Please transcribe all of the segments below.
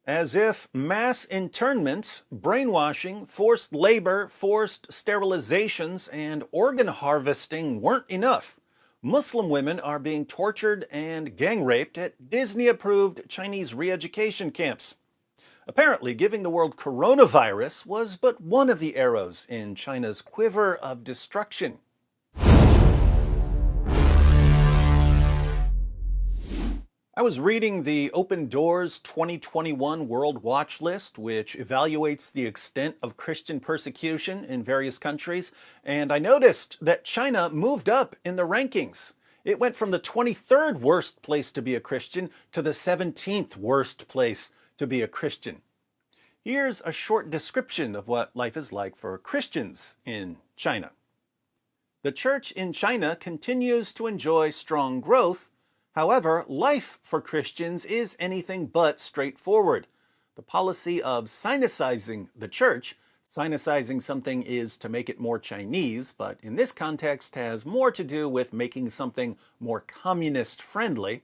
As if mass internment, brainwashing, forced labor, forced sterilizations, and organ harvesting weren't enough. Muslim women are being tortured and gang raped at Disney-approved Chinese re-education camps. Apparently, giving the world coronavirus was but one of the arrows in China's quiver of destruction. I was reading the Open Doors 2021 World Watch List, which evaluates the extent of Christian persecution in various countries, and I noticed that China moved up in the rankings. It went from the 23rd worst place to be a Christian to the 17th worst place to be a Christian. Here's a short description of what life is like for Christians in China. The church in China continues to enjoy strong growth. However, life for Christians is anything but straightforward. The policy of sinicizing the church, sinicizing something is to make it more Chinese, but in this context has more to do with making something more communist-friendly.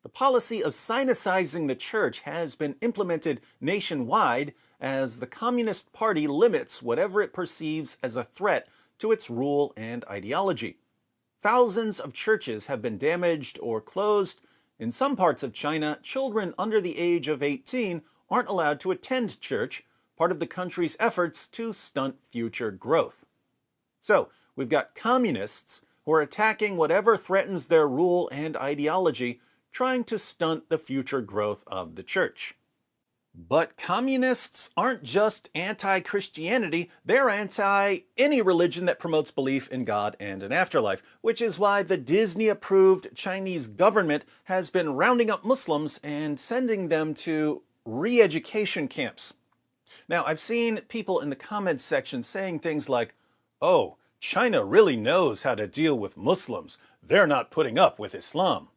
The policy of sinicizing the church has been implemented nationwide as the Communist Party limits whatever it perceives as a threat to its rule and ideology. Thousands of churches have been damaged or closed. In some parts of China, children under the age of 18 aren't allowed to attend church, part of the country's efforts to stunt future growth. So, we've got communists who are attacking whatever threatens their rule and ideology, trying to stunt the future growth of the church. But communists aren't just anti-Christianity, they're anti-any religion that promotes belief in God and an afterlife, which is why the Disney-approved Chinese government has been rounding up Muslims and sending them to re-education camps. Now, I've seen people in the comments section saying things like, "Oh, China really knows how to deal with Muslims. They're not putting up with Islam."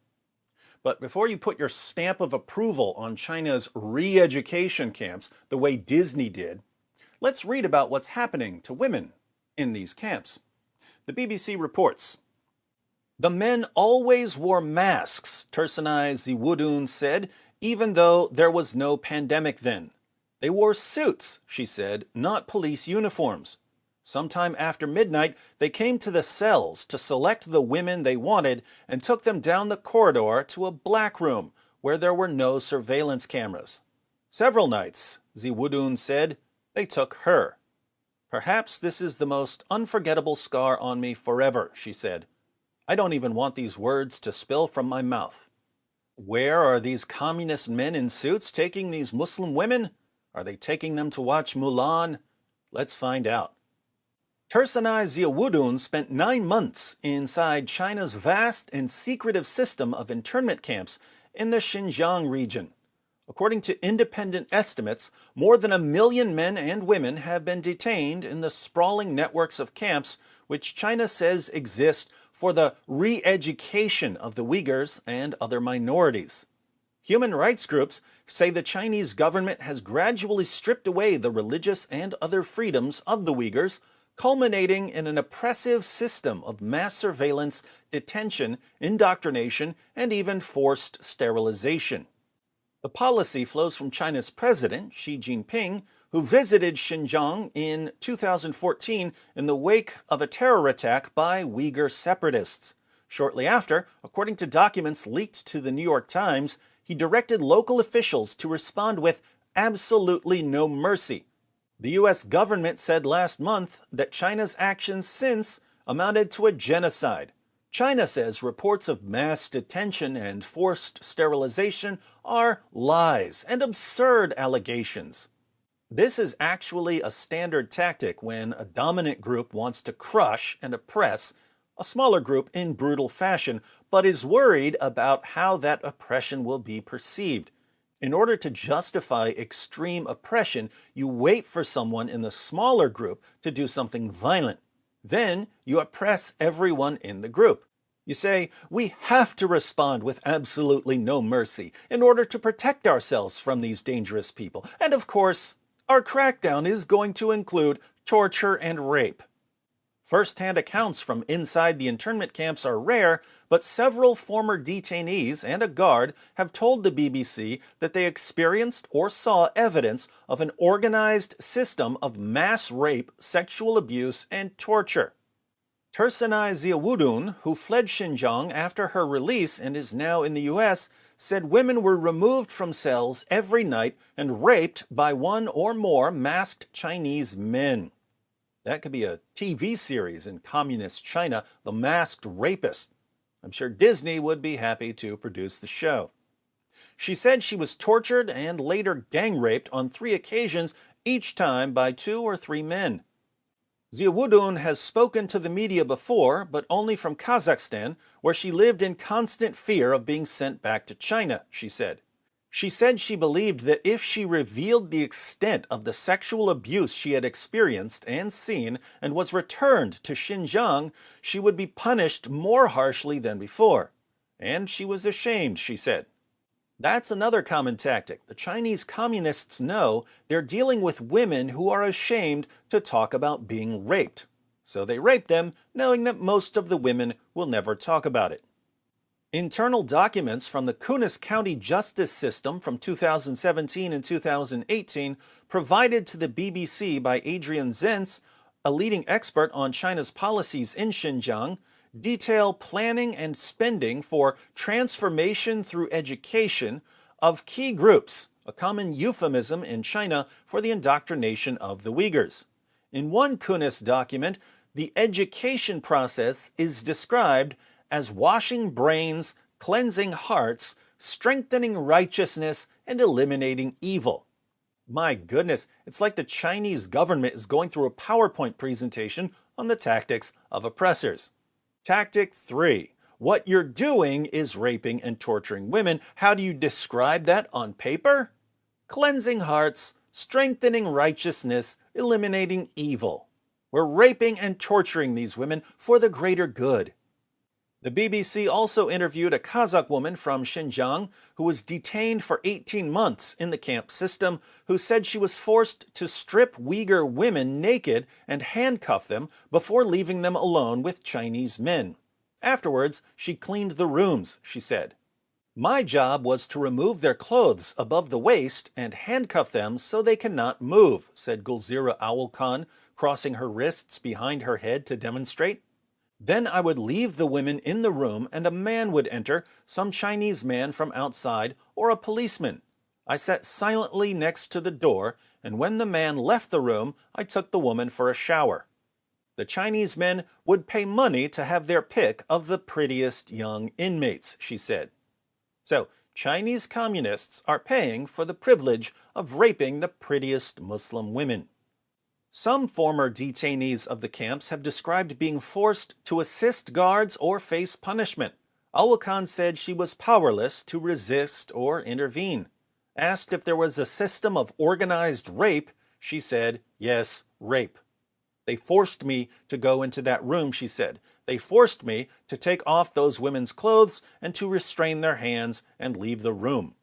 But before you put your stamp of approval on China's re-education camps, the way Disney did, let's read about what's happening to women in these camps. The BBC reports, "The men always wore masks," Tursunai Ziwudun said, "even though there was no pandemic then. They wore suits," she said, "not police uniforms. Sometime after midnight, they came to the cells to select the women they wanted and took them down the corridor to a black room where there were no surveillance cameras. Several nights," Ziwudun said, "they took her. Perhaps this is the most unforgettable scar on me forever," she said. "I don't even want these words to spill from my mouth." Where are these communist men in suits taking these Muslim women? Are they taking them to watch Mulan? Let's find out. Tursunai Ziawudun spent 9 months inside China's vast and secretive system of internment camps in the Xinjiang region. According to independent estimates, more than 1 million men and women have been detained in the sprawling networks of camps which China says exist for the re-education of the Uyghurs and other minorities. Human rights groups say the Chinese government has gradually stripped away the religious and other freedoms of the Uyghurs, culminating in an oppressive system of mass surveillance, detention, indoctrination, and even forced sterilization. The policy flows from China's president, Xi Jinping, who visited Xinjiang in 2014 in the wake of a terror attack by Uyghur separatists. Shortly after, according to documents leaked to the New York Times, he directed local officials to respond with absolutely no mercy. The U.S. government said last month that China's actions since amounted to a genocide. China says reports of mass detention and forced sterilization are lies and absurd allegations. This is actually a standard tactic when a dominant group wants to crush and oppress a smaller group in brutal fashion, but is worried about how that oppression will be perceived. In order to justify extreme oppression, you wait for someone in the smaller group to do something violent. Then you oppress everyone in the group. You say, "We have to respond with absolutely no mercy in order to protect ourselves from these dangerous people. And of course, our crackdown is going to include torture and rape." First-hand accounts from inside the internment camps are rare, but several former detainees and a guard have told the BBC that they experienced or saw evidence of an organized system of mass rape, sexual abuse, and torture. Tursunay Ziawudun, who fled Xinjiang after her release and is now in the U.S., said women were removed from cells every night and raped by one or more masked Chinese men. That could be a TV series in communist China, The Masked Rapist. I'm sure Disney would be happy to produce the show. She said she was tortured and later gang raped on 3 occasions, each time by 2 or 3 men. Ziawudun has spoken to the media before, but only from Kazakhstan, where she lived in constant fear of being sent back to China, she said. She said she believed that if she revealed the extent of the sexual abuse she had experienced and seen and was returned to Xinjiang, she would be punished more harshly than before. And she was ashamed, she said. That's another common tactic. The Chinese communists know they're dealing with women who are ashamed to talk about being raped. So they rape them, knowing that most of the women will never talk about it. Internal documents from the Kunas County Justice System from 2017 and 2018, provided to the BBC by Adrian Zenz, a leading expert on China's policies in Xinjiang, detail planning and spending for transformation through education of key groups, a common euphemism in China for the indoctrination of the Uyghurs. In one Kunas document, the education process is described as washing brains, cleansing hearts, strengthening righteousness, and eliminating evil. My goodness, it's like the Chinese government is going through a PowerPoint presentation on the tactics of oppressors. Tactic 3. What you're doing is raping and torturing women. How do you describe that on paper? Cleansing hearts, strengthening righteousness, eliminating evil. We're raping and torturing these women for the greater good. The BBC also interviewed a Kazakh woman from Xinjiang who was detained for 18 months in the camp system, who said she was forced to strip Uyghur women naked and handcuff them before leaving them alone with Chinese men. Afterwards, she cleaned the rooms, she said. My job was to remove their clothes above the waist and handcuff them so they cannot move, said Gulzira Awulkhan, crossing her wrists behind her head to demonstrate. Then I would leave the women in the room and a man would enter, some Chinese man from outside or a policeman. I sat silently next to the door, and when the man left the room, I took the woman for a shower. The Chinese men would pay money to have their pick of the prettiest young inmates, she said. So, Chinese communists are paying for the privilege of raping the prettiest Muslim women. Some former detainees of the camps have described being forced to assist guards or face punishment. Awulkhan said she was powerless to resist or intervene. Asked if there was a system of organized rape, she said, yes, rape. They forced me to go into that room, she said. They forced me to take off those women's clothes and to restrain their hands and leave the room.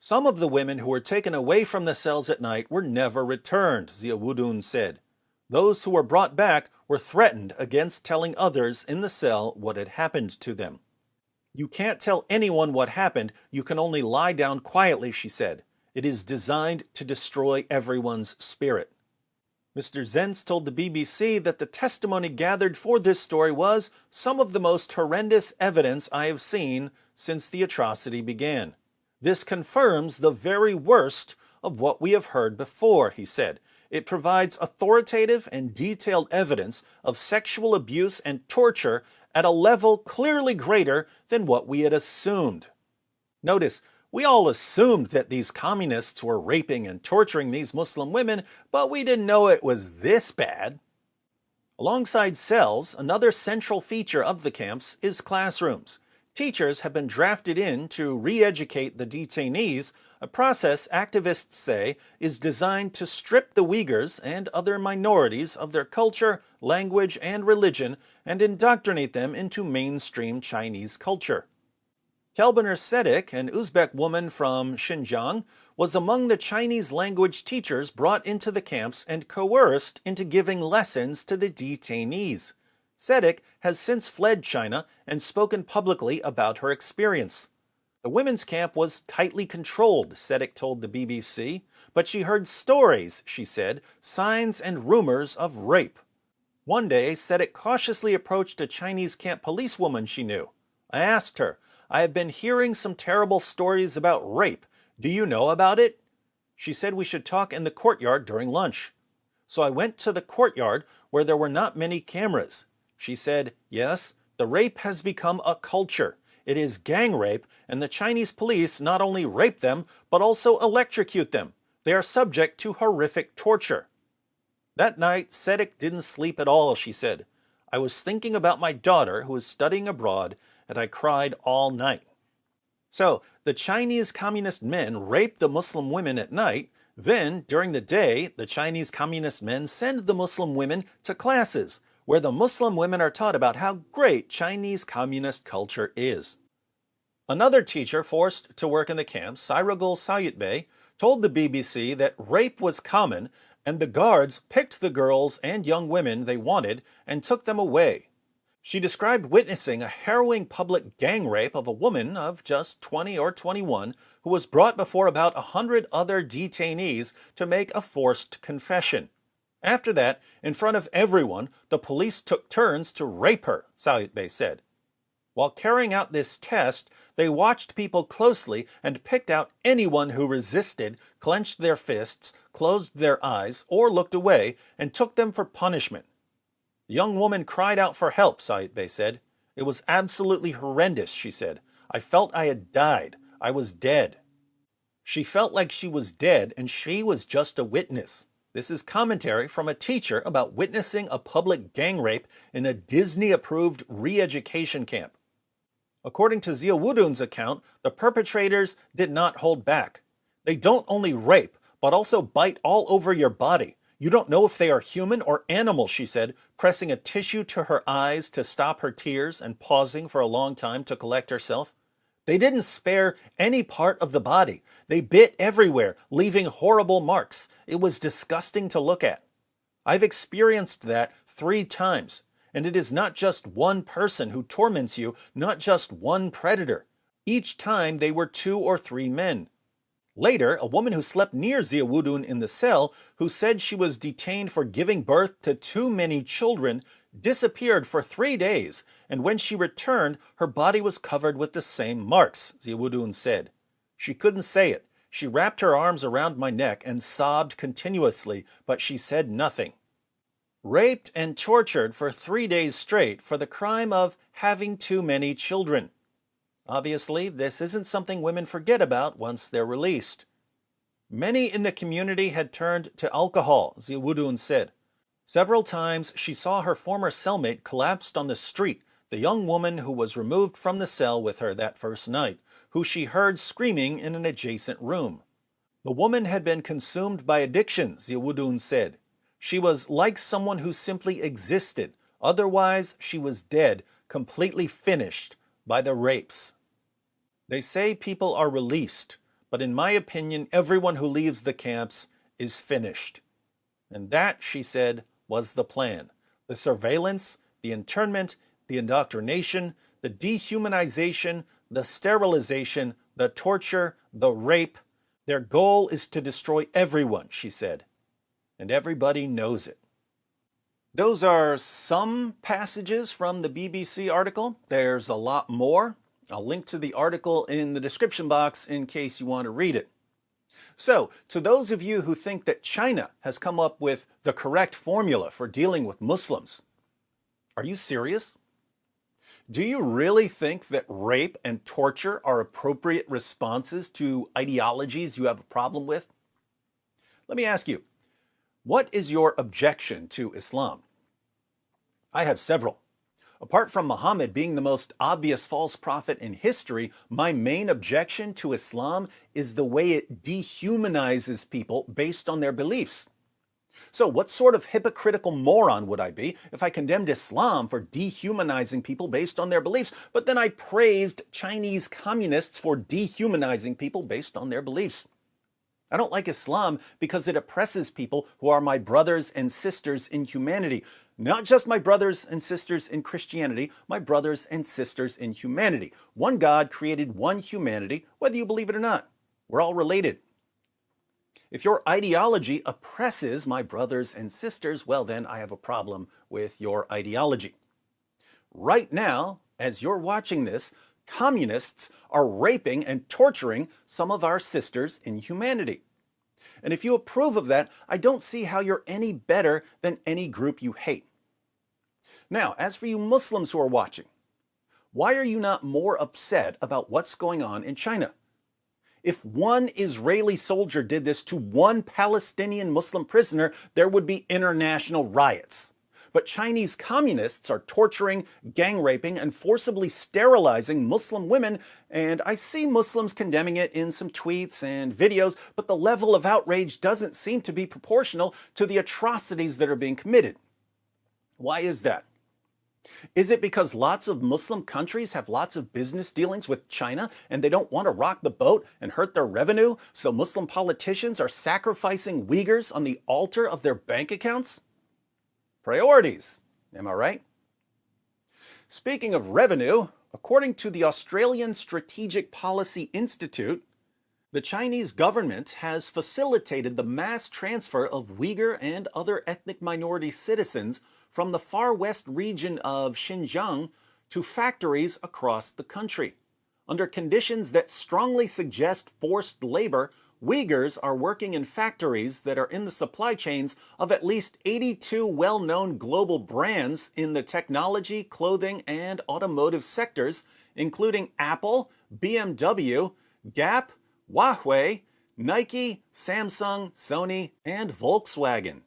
Some of the women who were taken away from the cells at night were never returned, Ziawudun said. Those who were brought back were threatened against telling others in the cell what had happened to them. You can't tell anyone what happened, you can only lie down quietly, she said. It is designed to destroy everyone's spirit. Mr. Zenz told the BBC that the testimony gathered for this story was some of the most horrendous evidence I have seen since the atrocity began. This confirms the very worst of what we have heard before, he said. It provides authoritative and detailed evidence of sexual abuse and torture at a level clearly greater than what we had assumed. Notice, we all assumed that these communists were raping and torturing these Muslim women, but we didn't know it was this bad. Alongside cells, another central feature of the camps is classrooms. Teachers have been drafted in to re-educate the detainees, a process activists say is designed to strip the Uyghurs and other minorities of their culture, language, and religion and indoctrinate them into mainstream Chinese culture. Kelbiner Sedik, an Uzbek woman from Xinjiang, was among the Chinese language teachers brought into the camps and coerced into giving lessons to the detainees. Sedek has since fled China and spoken publicly about her experience. The women's camp was tightly controlled, Sedek told the BBC, but she heard stories, she said, signs and rumors of rape. One day, Sedek cautiously approached a Chinese camp policewoman she knew. I asked her, "I have been hearing some terrible stories about rape. Do you know about it?" She said we should talk in the courtyard during lunch. So I went to the courtyard where there were not many cameras. She said, "Yes, the rape has become a culture. It is gang rape, and the Chinese police not only rape them, but also electrocute them. They are subject to horrific torture." That night, Sedek didn't sleep at all, she said. "I was thinking about my daughter who is studying abroad, and I cried all night." So, the Chinese communist men rape the Muslim women at night. Then, during the day, the Chinese communist men send the Muslim women to classes, where the Muslim women are taught about how great Chinese communist culture is. Another teacher forced to work in the camps, Sairagul Sayutbey, told the BBC that rape was common and the guards picked the girls and young women they wanted and took them away. She described witnessing a harrowing public gang rape of a woman of just 20 or 21 who was brought before about 100 other detainees to make a forced confession. After that, in front of everyone, the police took turns to rape her, Sayutbey said. While carrying out this test, they watched people closely and picked out anyone who resisted, clenched their fists, closed their eyes, or looked away, and took them for punishment. The young woman cried out for help, Sayutbey said. "It was absolutely horrendous," she said. "I felt I had died. I was dead." She felt like she was dead, and she was just a witness. This is commentary from a teacher about witnessing a public gang rape in a Disney-approved re-education camp. According to Ziawudun's account, the perpetrators did not hold back. They don't only rape, but also bite all over your body. You don't know if they are human or animal, she said, pressing a tissue to her eyes to stop her tears and pausing for a long time to collect herself. They didn't spare any part of the body. They bit everywhere, leaving horrible marks. It was disgusting to look at. I've experienced that 3 times. And it is not just one person who torments you, not just one predator. Each time they were 2 or 3 men. Later, a woman who slept near Ziawudun in the cell, who said she was detained for giving birth to too many children, disappeared for 3 days, and when she returned, her body was covered with the same marks, Ziawudun said. She couldn't say it. She wrapped her arms around my neck and sobbed continuously, but she said nothing. Raped and tortured for 3 days straight for the crime of having too many children. Obviously, this isn't something women forget about once they're released. Many in the community had turned to alcohol, Ziawudun said. Several times she saw her former cellmate collapsed on the street, the young woman who was removed from the cell with her that first night, who she heard screaming in an adjacent room. The woman had been consumed by addiction, Ziawudun said. She was like someone who simply existed. Otherwise, she was dead, completely finished by the rapes. They say people are released, but in my opinion, everyone who leaves the camps is finished. And that, she said, was the plan. The surveillance, the internment, the indoctrination, the dehumanization, the sterilization, the torture, the rape. Their goal is to destroy everyone, she said. And everybody knows it. Those are some passages from the BBC article. There's a lot more. I'll link to the article in the description box in case you want to read it. So, to those of you who think that China has come up with the correct formula for dealing with Muslims, are you serious? Do you really think that rape and torture are appropriate responses to ideologies you have a problem with? Let me ask you, what is your objection to Islam? I have several. Apart from Muhammad being the most obvious false prophet in history, my main objection to Islam is the way it dehumanizes people based on their beliefs. So what sort of hypocritical moron would I be if I condemned Islam for dehumanizing people based on their beliefs, but then I praised Chinese communists for dehumanizing people based on their beliefs? I don't like Islam because it oppresses people who are my brothers and sisters in humanity. Not just my brothers and sisters in Christianity, my brothers and sisters in humanity. One God created one humanity, whether you believe it or not. We're all related. If your ideology oppresses my brothers and sisters, well, then I have a problem with your ideology. Right now, as you're watching this, communists are raping and torturing some of our sisters in humanity. And if you approve of that, I don't see how you're any better than any group you hate. Now, as for you Muslims who are watching, why are you not more upset about what's going on in China? If one Israeli soldier did this to one Palestinian Muslim prisoner, there would be international riots. But Chinese communists are torturing, gang raping, and forcibly sterilizing Muslim women, and I see Muslims condemning it in some tweets and videos, but the level of outrage doesn't seem to be proportional to the atrocities that are being committed. Why is that? Is it because lots of Muslim countries have lots of business dealings with China and they don't want to rock the boat and hurt their revenue, so Muslim politicians are sacrificing Uyghurs on the altar of their bank accounts? Priorities, am I right? Speaking of revenue, according to the Australian Strategic Policy Institute, the Chinese government has facilitated the mass transfer of Uyghur and other ethnic minority citizens from the far west region of Xinjiang to factories across the country. Under conditions that strongly suggest forced labor, Uyghurs are working in factories that are in the supply chains of at least 82 well-known global brands in the technology, clothing, and automotive sectors, including Apple, BMW, Gap, Huawei, Nike, Samsung, Sony, and Volkswagen.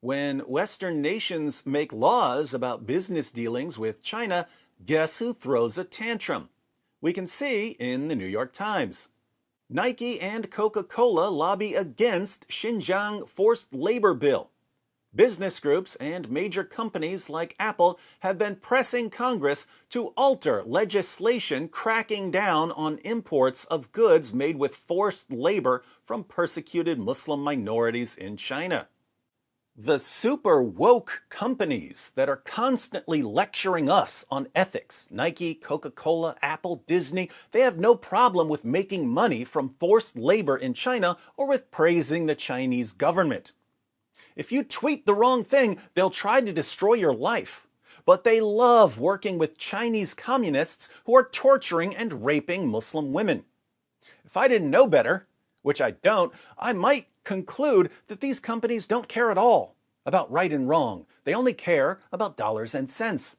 When Western nations make laws about business dealings with China, guess who throws a tantrum? We can see in the New York Times. Nike and Coca-Cola lobby against Xinjiang forced labor bill. Business groups and major companies like Apple have been pressing Congress to alter legislation cracking down on imports of goods made with forced labor from persecuted Muslim minorities in China. The super woke companies that are constantly lecturing us on ethics, Nike, Coca-Cola, Apple, Disney, they have no problem with making money from forced labor in China or with praising the Chinese government. If you tweet the wrong thing, they'll try to destroy your life. But they love working with Chinese communists who are torturing and raping Muslim women. If I didn't know better, which I don't, I might conclude that these companies don't care at all about right and wrong. They only care about dollars and cents.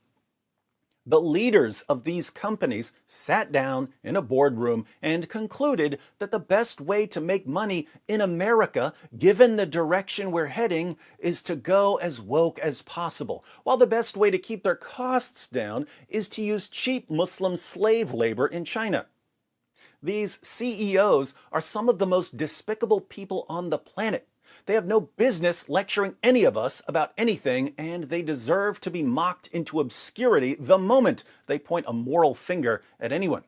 The leaders of these companies sat down in a boardroom and concluded that the best way to make money in America, given the direction we're heading, is to go as woke as possible, while the best way to keep their costs down is to use cheap Muslim slave labor in China. These CEOs are some of the most despicable people on the planet. They have no business lecturing any of us about anything, and they deserve to be mocked into obscurity the moment they point a moral finger at anyone.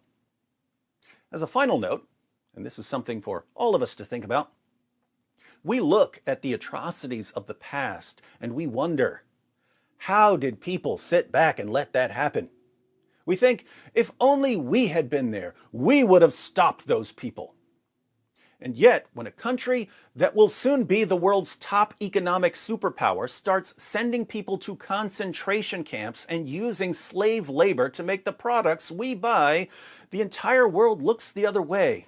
As a final note, and this is something for all of us to think about, we look at the atrocities of the past and we wonder, how did people sit back and let that happen? We think, if only we had been there, we would have stopped those people. And yet, when a country that will soon be the world's top economic superpower starts sending people to concentration camps and using slave labor to make the products we buy, the entire world looks the other way.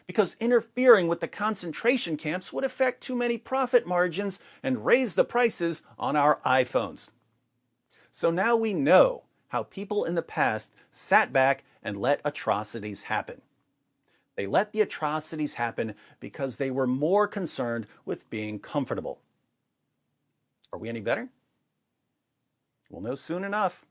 Because interfering with the concentration camps would affect too many profit margins and raise the prices on our iPhones. So now we know how people in the past sat back and let atrocities happen. They let the atrocities happen because they were more concerned with being comfortable. Are we any better? We'll know soon enough.